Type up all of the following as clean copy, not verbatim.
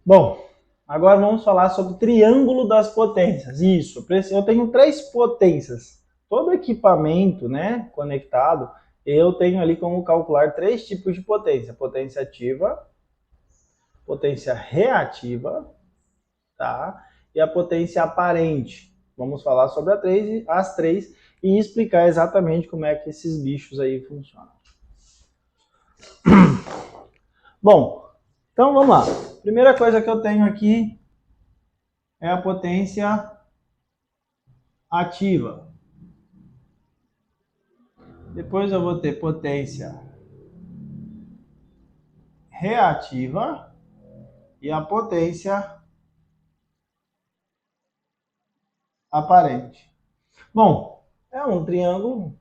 Bom, agora vamos falar sobre o triângulo das potências. Isso, eu tenho 3 potências. Todo equipamento, né, conectado, eu tenho ali como calcular 3 tipos de potência. Potência ativa, potência reativa, tá? E a potência aparente. Vamos falar sobre as três e explicar exatamente como é que esses bichos aí funcionam. Bom, então vamos lá. Primeira coisa que eu tenho aqui é a potência ativa. Depois eu vou ter potência reativa e a potência aparente. Bom, é um triângulo,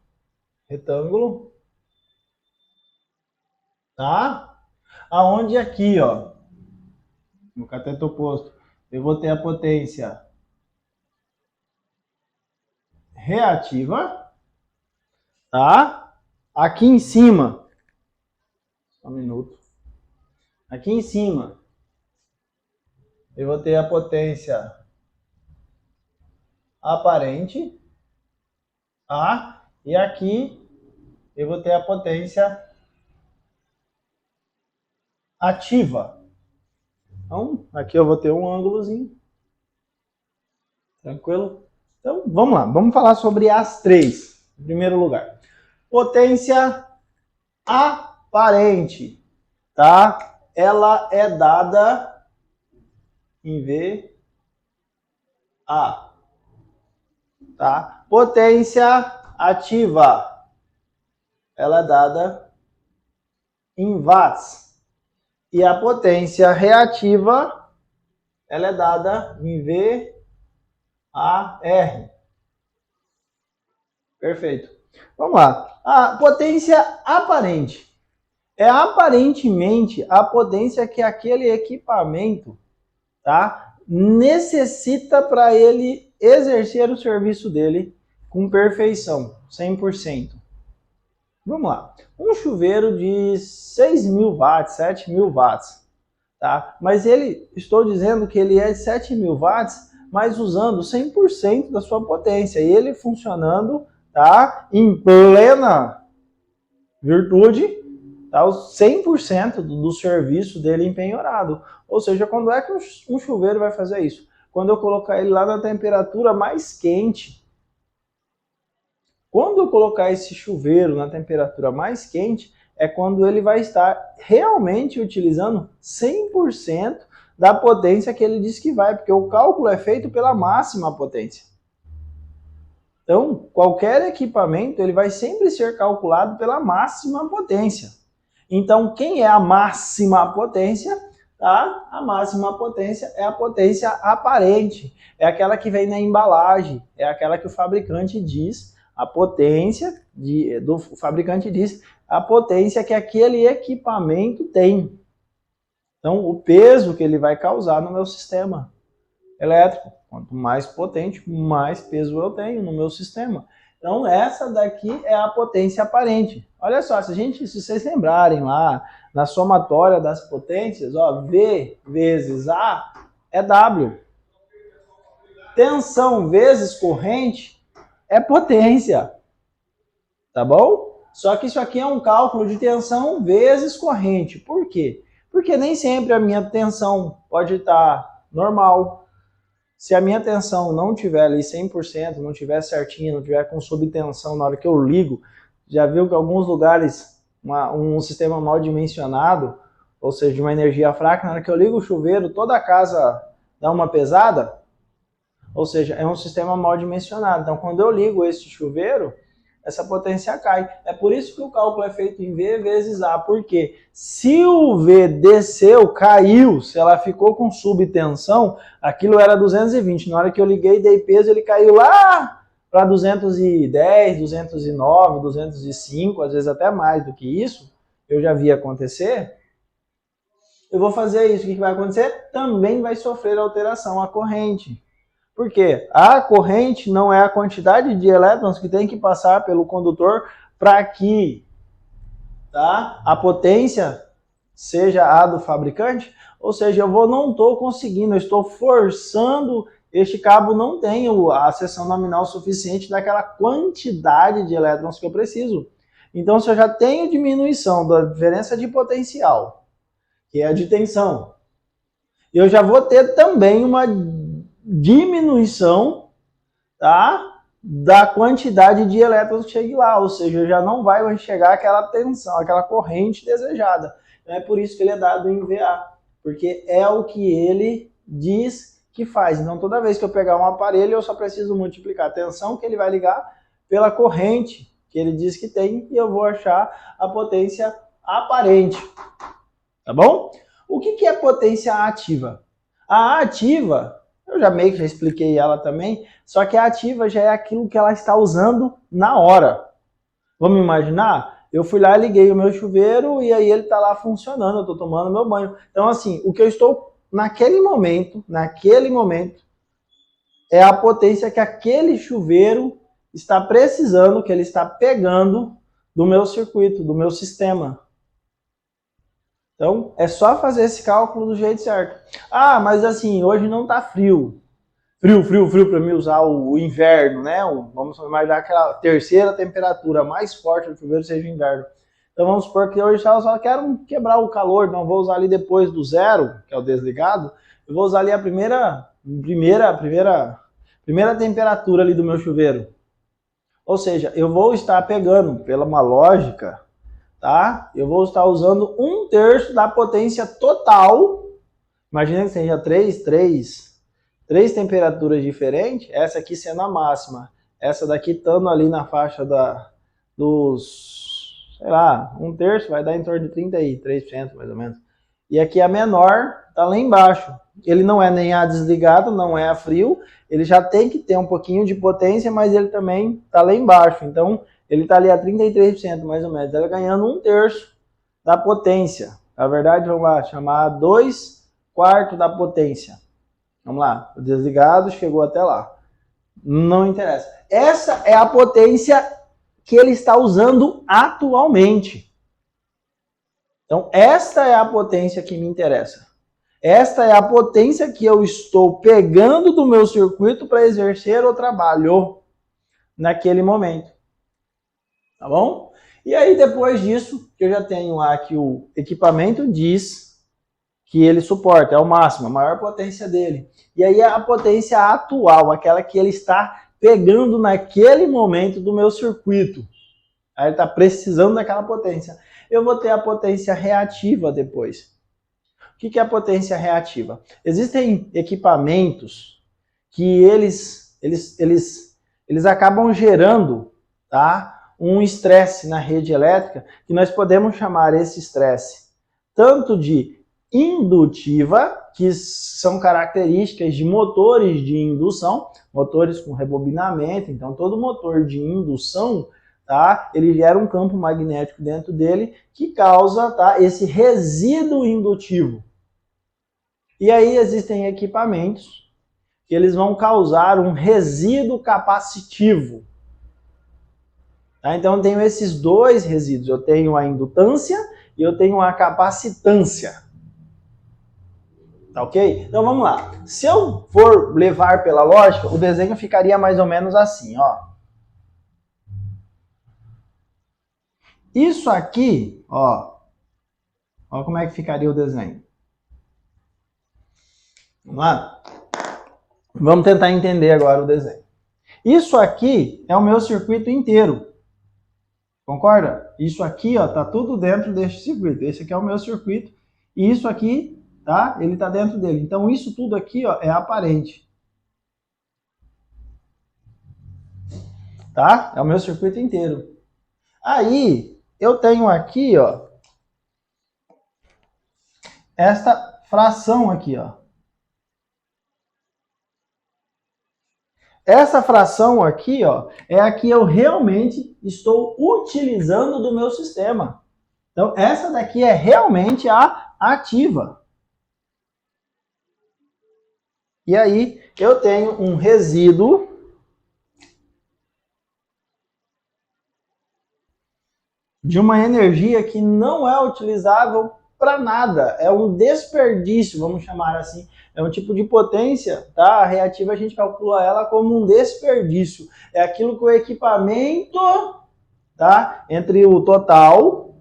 retângulo, tá? Aonde aqui, ó, no cateto oposto, eu vou ter a potência reativa, tá? Aqui em cima, só um minuto. Aqui em cima, eu vou ter a potência aparente, tá? E aqui eu vou ter a potência ativa. Então, aqui eu vou ter um ângulozinho. Tranquilo? Então, vamos lá. Vamos falar sobre as três. Em primeiro lugar, potência aparente, tá? Ela é dada em VA, tá? Potência ativa, ela é dada em watts. E a potência reativa, ela é dada em VAR. Perfeito. Vamos lá. A potência aparente é aparentemente a potência que aquele equipamento, tá, necessita para ele exercer o serviço dele com perfeição, 100%. Vamos lá. Um chuveiro de 6.000 watts, 7.000 watts, tá? Mas estou dizendo que ele é de 7.000 watts, mas usando 100% da sua potência. E ele funcionando, tá, em plena virtude, tá, os 100% do serviço dele empenhorado. Ou seja, quando é que um chuveiro vai fazer isso? Quando eu colocar ele lá na temperatura mais quente. Quando eu colocar esse chuveiro na temperatura mais quente, é quando ele vai estar realmente utilizando 100% da potência que ele diz que vai, porque o cálculo é feito pela máxima potência. Então, qualquer equipamento ele vai sempre ser calculado pela máxima potência. Então, quem é a máxima potência? Tá? A máxima potência é a potência aparente, é aquela que vem na embalagem, é aquela que o fabricante diz, a potência do fabricante diz, a potência que aquele equipamento tem. Então, o peso que ele vai causar no meu sistema elétrico. Quanto mais potente, mais peso eu tenho no meu sistema. Então, essa daqui é a potência aparente. Olha só, se vocês lembrarem lá, na somatória das potências, ó, V vezes A é W. Tensão vezes corrente é potência. Tá bom? Só que isso aqui é um cálculo de tensão vezes corrente. Por quê? Porque nem sempre a minha tensão pode estar normal. Se a minha tensão não tiver ali 100%, não tiver certinha, não tiver com subtensão na hora que eu ligo, já viu que em alguns lugares um sistema mal dimensionado, ou seja, de uma energia fraca, na hora que eu ligo o chuveiro, toda a casa dá uma pesada? Ou seja, é um sistema mal dimensionado. Então, quando eu ligo esse chuveiro, essa potência cai. É por isso que o cálculo é feito em V vezes A, porque se o V desceu, caiu, se ela ficou com subtensão, aquilo era 220. Na hora que eu liguei e dei peso, ele caiu lá para 210, 209, 205, às vezes até mais do que isso, eu já vi acontecer. Eu vou fazer isso, o que vai acontecer? Também vai sofrer alteração a corrente. Porque a corrente não é a quantidade de elétrons que tem que passar pelo condutor para que, tá, a potência seja a do fabricante, ou seja, não estou conseguindo, eu estou forçando, este cabo não tem a seção nominal suficiente daquela quantidade de elétrons que eu preciso. Então, se eu já tenho diminuição da diferença de potencial, que é a de tensão, eu já vou ter também uma diminuição, tá, da quantidade de elétrons que chegue lá, ou seja, já não vai chegar aquela tensão, aquela corrente desejada. Então, é por isso que ele é dado em VA, porque é o que ele diz que faz. Então, toda vez que eu pegar um aparelho, eu só preciso multiplicar a tensão que ele vai ligar pela corrente que ele diz que tem, e eu vou achar a potência aparente. Tá bom? O que é potência ativa? A ativa, eu já meio que já expliquei ela também, só que a ativa já é aquilo que ela está usando na hora. Vamos imaginar? Eu fui lá, liguei o meu chuveiro e aí ele está lá funcionando, eu estou tomando meu banho. Então, assim, o que eu estou naquele momento, é a potência que aquele chuveiro está precisando, que ele está pegando do meu circuito, do meu sistema. Então, é só fazer esse cálculo do jeito certo. Ah, mas assim, hoje não está frio. Frio para mim usar o inverno, né? Vamos imaginar que a terceira temperatura mais forte do chuveiro seja o inverno. Então vamos supor que hoje eu só quero quebrar o calor, não vou usar ali depois do zero, que é o desligado, eu vou usar ali a primeira temperatura ali do meu chuveiro. Ou seja, eu vou estar pegando, pela uma lógica, tá? Eu vou estar usando 1/3 da potência total. Imagina que seja três temperaturas diferentes, essa aqui sendo a máxima, essa daqui estando ali na faixa dos, sei lá, 1/3 vai dar em torno de 33% mais ou menos. E aqui a menor está lá embaixo. Ele não é nem a desligado, não é a frio, ele já tem que ter um pouquinho de potência, mas ele também está lá embaixo. Então, ele está ali a 33% mais ou menos. Ele ganhando 1/3 da potência. Na verdade, vamos lá, chamar 2/4 da potência. Vamos lá, o desligado chegou até lá. Não interessa. Essa é a potência que ele está usando atualmente. Então, esta é a potência que me interessa. Esta é a potência que eu estou pegando do meu circuito para exercer o trabalho naquele momento. Tá bom? E aí, depois disso, que eu já tenho lá que o equipamento diz que ele suporta, é o máximo, a maior potência dele. E aí a potência atual, aquela que ele está pegando naquele momento do meu circuito. Aí ele está precisando daquela potência. Eu vou ter a potência reativa depois. O que é a potência reativa? Existem equipamentos que eles acabam gerando, tá, um estresse na rede elétrica, que nós podemos chamar esse estresse tanto de indutiva, que são características de motores de indução, motores com rebobinamento. Então, todo motor de indução, tá, ele gera um campo magnético dentro dele que causa, tá, esse resíduo indutivo. E aí existem equipamentos que eles vão causar um resíduo capacitivo. Tá? Então, eu tenho esses dois resíduos. Eu tenho a indutância e eu tenho a capacitância. Tá ok? Então vamos lá. Se eu for levar pela lógica, o desenho ficaria mais ou menos assim, ó. Isso aqui, ó. Ó como é que ficaria o desenho. Vamos lá? Vamos tentar entender agora o desenho. Isso aqui é o meu circuito inteiro. Concorda? Isso aqui, ó, tá tudo dentro deste circuito. Esse aqui é o meu circuito. E isso aqui, tá? Ele tá dentro dele. Então isso tudo aqui, ó, é aparente. Tá? É o meu circuito inteiro. Aí, eu tenho aqui, ó, esta fração aqui, ó. Essa fração aqui, ó, é a que eu realmente estou utilizando do meu sistema. Então, essa daqui é realmente a ativa. E aí, eu tenho um resíduo de uma energia que não é utilizável para nada, é um desperdício, vamos chamar assim. É um tipo de potência, tá? A reativa a gente calcula ela como um desperdício. É aquilo que o equipamento, tá? Entre o total,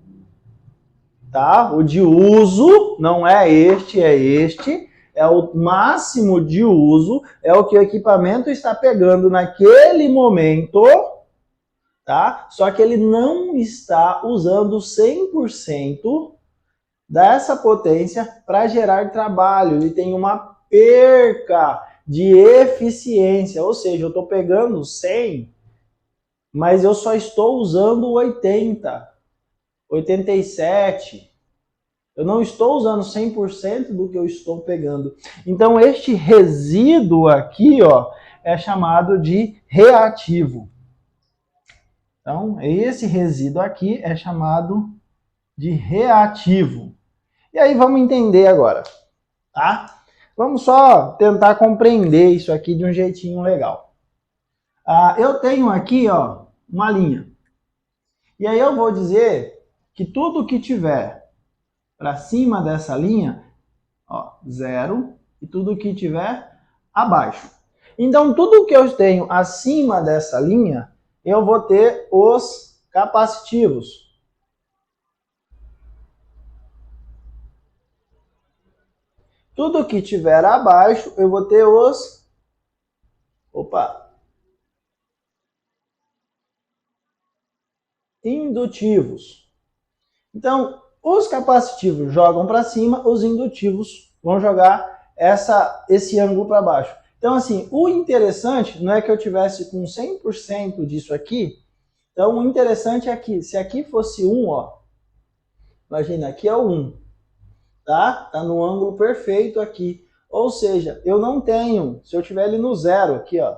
tá? O de uso, não é este, é este. É o máximo de uso, é o que o equipamento está pegando naquele momento, tá? Só que ele não está usando 100% dessa potência para gerar trabalho. Ele tem uma perca de eficiência, ou seja, eu estou pegando 100, mas eu só estou usando 80, 87. Eu não estou usando 100% do que eu estou pegando. Então, este resíduo aqui, ó, é chamado de reativo. Então, esse resíduo aqui é chamado de reativo. E aí, vamos entender agora, tá? Vamos só tentar compreender isso aqui de um jeitinho legal. Eu tenho aqui, ó, uma linha. E aí eu vou dizer que tudo que tiver para cima dessa linha, ó, 0, e tudo que tiver abaixo. Então, tudo que eu tenho acima dessa linha, eu vou ter os capacitivos. Tudo que tiver abaixo, eu vou ter os... indutivos. Então, os capacitivos jogam para cima, os indutivos vão jogar esse ângulo para baixo. Então, assim, o interessante não é que eu tivesse com 100% disso aqui. Então, o interessante é que, se aqui fosse 1, ó, imagina, aqui é o 1, tá? Tá no ângulo perfeito aqui. Ou seja, eu não tenho, se eu tiver ele no 0 aqui, ó,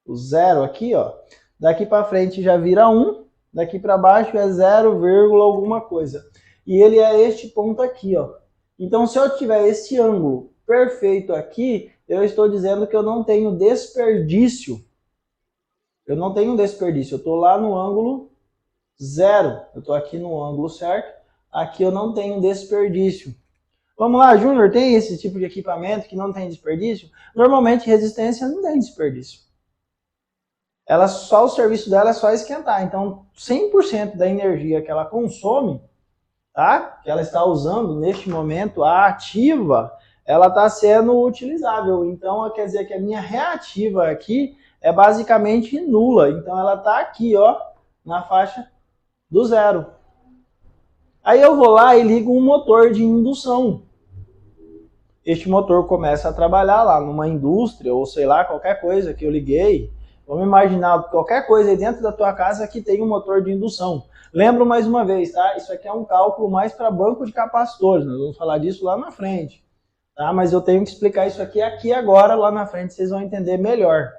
o 0 aqui, ó, daqui para frente já vira 1, daqui para baixo é 0, alguma coisa. E ele é este ponto aqui, ó. Então, se eu tiver esse ângulo perfeito aqui, eu estou dizendo que eu não tenho desperdício. Eu não tenho desperdício, eu estou lá no ângulo 0. Eu estou aqui no ângulo certo, aqui eu não tenho desperdício. Vamos lá, Júnior, tem esse tipo de equipamento que não tem desperdício? Normalmente, resistência não tem desperdício. O serviço dela é só esquentar. Então, 100% da energia que ela consome, tá? Que ela está usando neste momento, a ativa, ela está sendo utilizável. Então, quer dizer que a minha reativa aqui é basicamente nula. Então, ela está aqui, ó, na faixa do 0. Aí eu vou lá e ligo um motor de indução. Este motor começa a trabalhar lá numa indústria, ou sei lá, qualquer coisa que eu liguei. Vamos imaginar qualquer coisa aí dentro da tua casa que tem um motor de indução. Lembro mais uma vez, tá? Isso aqui é um cálculo mais para banco de capacitores. Nós vamos falar disso lá na frente. Tá? Mas eu tenho que explicar isso aqui agora, lá na frente vocês vão entender melhor.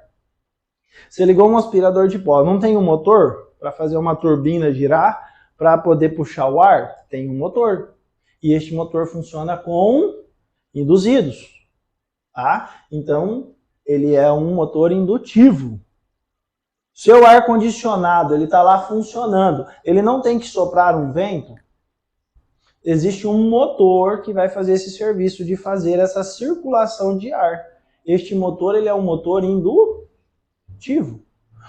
Você ligou um aspirador de pó, não tem um motor para fazer uma turbina girar, para poder puxar o ar? Tem um motor. E este motor funciona com induzidos. Tá? Então, ele é um motor indutivo. Seu ar-condicionado, ele está lá funcionando, ele não tem que soprar um vento? Existe um motor que vai fazer esse serviço de fazer essa circulação de ar. Este motor, ele é um motor indutivo.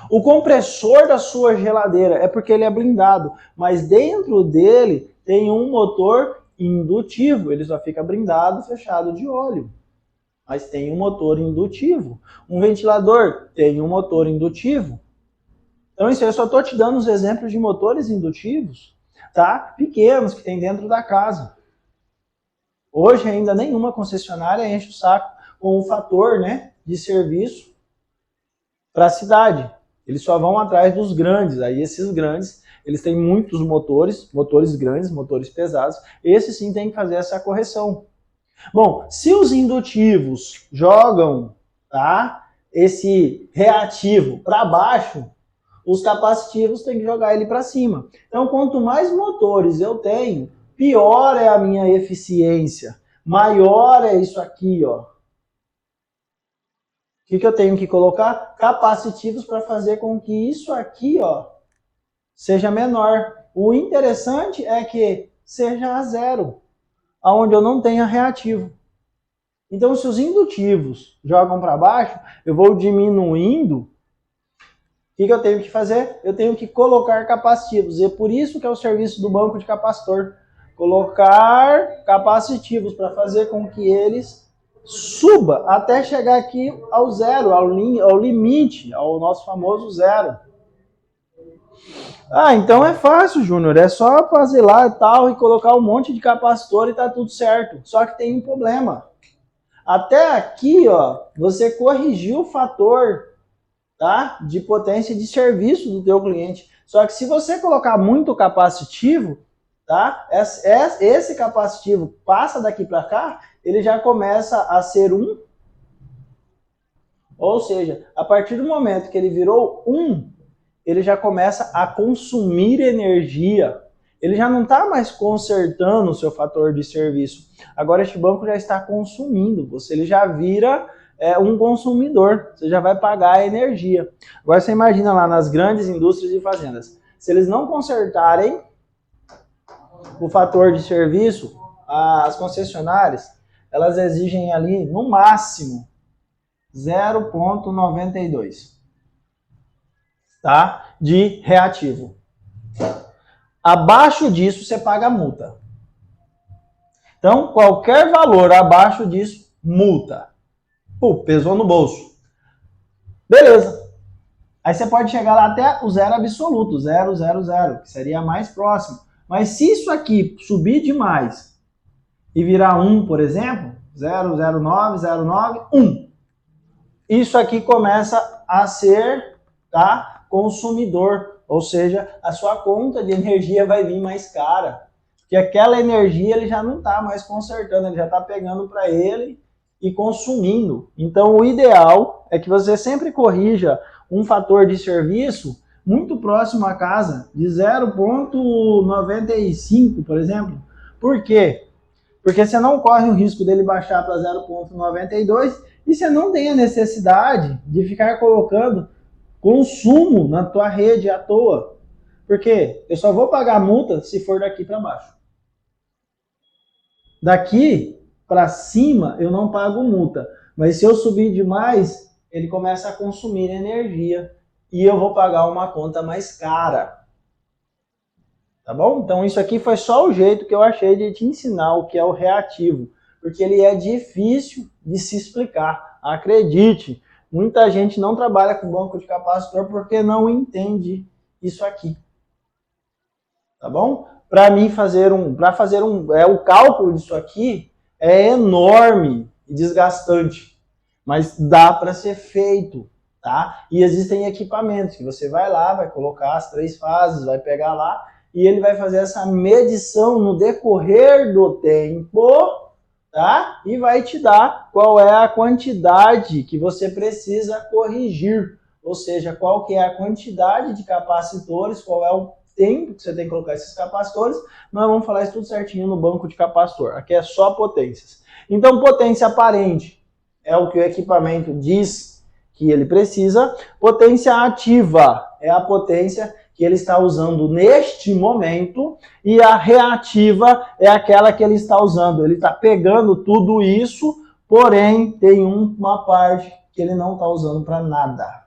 O compressor da sua geladeira é porque ele é blindado, mas dentro dele tem um motor indutivo, ele só fica blindado, fechado de óleo. Mas tem um motor indutivo. Um ventilador tem um motor indutivo. Então, isso eu só estou te dando os exemplos de motores indutivos, tá? Pequenos, que tem dentro da casa. Hoje, ainda nenhuma concessionária enche o saco com o fator, né, de serviço para a cidade. Eles só vão atrás dos grandes. Aí, esses grandes, eles têm muitos motores grandes, motores pesados. Esses sim tem que fazer essa correção. Bom, se os indutivos jogam, tá, esse reativo para baixo, os capacitivos têm que jogar ele para cima. Então, quanto mais motores eu tenho, pior é a minha eficiência. Maior é isso aqui, ó. O que eu tenho que colocar? Capacitivos para fazer com que isso aqui, ó, seja menor. O interessante é que seja a zero, aonde eu não tenha reativo. Então, se os indutivos jogam para baixo, eu vou diminuindo. O que eu tenho que fazer? Eu tenho que colocar capacitivos. E é por isso que é o serviço do banco de capacitor. Colocar capacitivos para fazer com que eles suba até chegar aqui ao zero, ao limite, ao nosso famoso zero. Ah, então é fácil, Júnior. É só fazer lá e tal e colocar um monte de capacitor e tá tudo certo. Só que tem um problema. Até aqui, ó, você corrigiu o fator, tá, de potência de serviço do teu cliente. Só que se você colocar muito capacitivo, tá, esse capacitivo passa daqui para cá, ele já começa a ser 1. Ou seja, a partir do momento que ele virou 1, ele já começa a consumir energia. Ele já não está mais consertando o seu fator de serviço. Agora este banco já está consumindo. Ele já vira um consumidor. Você já vai pagar a energia. Agora você imagina lá nas grandes indústrias e fazendas. Se eles não consertarem o fator de serviço, as concessionárias, elas exigem ali, no máximo, 0,92, tá? De reativo. Abaixo disso, você paga multa. Então, qualquer valor abaixo disso, multa. Pô, pesou no bolso. Beleza. Aí você pode chegar lá até o zero absoluto, 0, 0, 0, que seria mais próximo. Mas se isso aqui subir demais e virar 1, por exemplo, 0, 0, 9, 0, 9, 1. Isso aqui começa a ser, tá, consumidor. Ou seja, a sua conta de energia vai vir mais cara. Porque aquela energia ele já não está mais consertando, ele já está pegando para ele e consumindo. Então, o ideal é que você sempre corrija um fator de serviço muito próximo à casa, de 0,95, por exemplo. Por quê? Porque você não corre o risco dele baixar para 0,92 e você não tem a necessidade de ficar colocando consumo na tua rede à toa. Porque eu só vou pagar a multa se for daqui para baixo. Daqui para cima eu não pago multa. Mas se eu subir demais, ele começa a consumir energia e eu vou pagar uma conta mais cara. Tá bom? Então isso aqui foi só o jeito que eu achei de te ensinar o que é o reativo. Porque ele é difícil de se explicar. Acredite, muita gente não trabalha com banco de capacitor porque não entende isso aqui. Tá bom? Para mim o cálculo disso aqui é enorme e desgastante, mas dá para ser feito, tá? E existem equipamentos que você vai lá, vai colocar as 3 fases, vai pegar lá e ele vai fazer essa medição no decorrer do tempo, tá? E vai te dar qual é a quantidade que você precisa corrigir, ou seja, qual que é a quantidade de capacitores, qual é o tempo que você tem que colocar esses capacitores. Nós vamos falar isso tudo certinho no banco de capacitor. Aqui é só potências. Então, potência aparente é o que o equipamento diz que ele precisa. Potência ativa é a potência que ele está usando neste momento. E a reativa é aquela que ele está usando. Ele está pegando tudo isso, porém tem uma parte que ele não está usando para nada.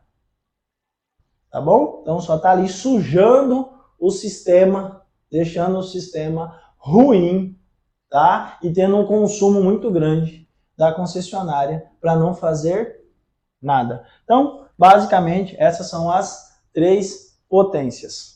Tá bom? Então só está ali sujando o sistema, deixando o sistema ruim, tá? E tendo um consumo muito grande da concessionária para não fazer nada. Então, basicamente, essas são as 3 potências.